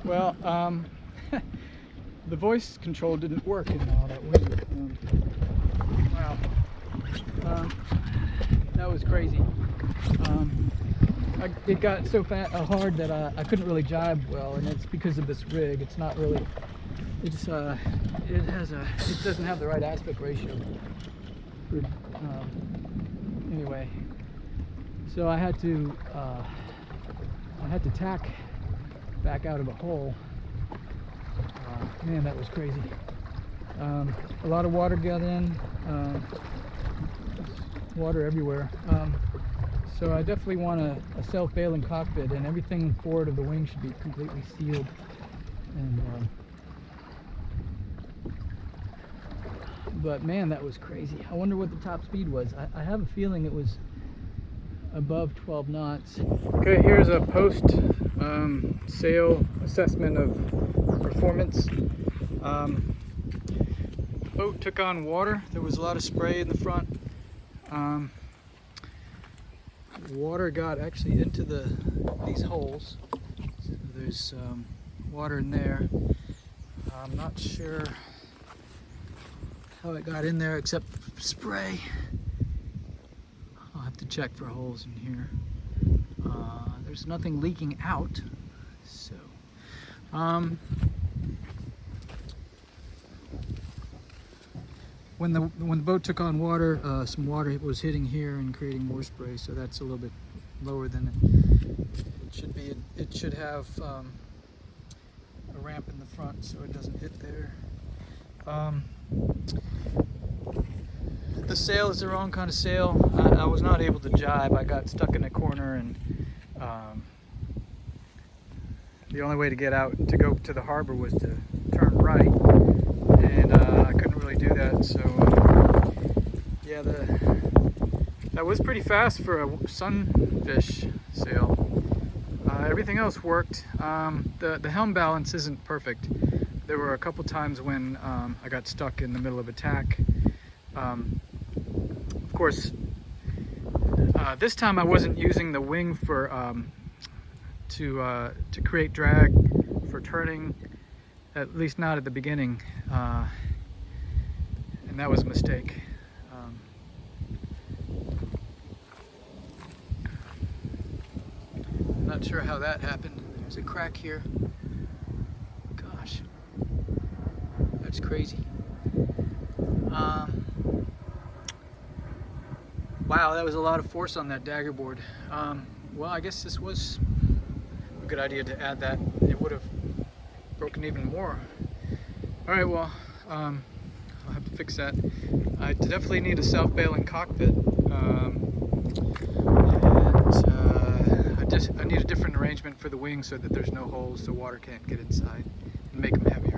Well, the voice control didn't work in all that wind. Wow. That was crazy. It got so hard that I couldn't really jibe well, and it's because of this rig. It's not really, it doesn't have the right aspect ratio. Anyway, so I had to tack back out of a hole. Man, that was crazy. A lot of water got in, water everywhere. So I definitely want a self-bailing cockpit, and everything forward of the wing should be completely sealed. And but man, that was crazy. I wonder what the top speed was. I have a feeling it was above 12 knots. Okay, here's a post sail assessment of performance. The boat took on water. There was a lot of spray in the front. Water got actually into these holes. So there's water in there. I'm not sure how it got in there except spray. I'll have to check for holes in here. There's nothing leaking out, so when the boat took on water, some water was hitting here and creating more spray, so that's a little bit lower than it should be. It should have a ramp in the front so it doesn't hit there. The sail is the wrong kind of sail. I was not able to jibe. I got stuck in a corner, and the only way to get out to go to the harbor was to turn right, and I couldn't really do that. So yeah, that was pretty fast for a sunfish sail. Everything else worked. The helm balance isn't perfect. There were a couple times when I got stuck in the middle of a tack. Of course, this time I wasn't using the wing for to create drag for turning, at least not at the beginning, and that was a mistake. I'm not sure how that happened. There's a crack here. Gosh, that's crazy. Wow, that was a lot of force on that dagger board. Well, I guess this was a good idea to add that. It would have broken even more. All right, well, I'll have to fix that. I definitely need a self-bailing cockpit, and I need a different arrangement for the wings so that there's no holes so water can't get inside, and make them heavier.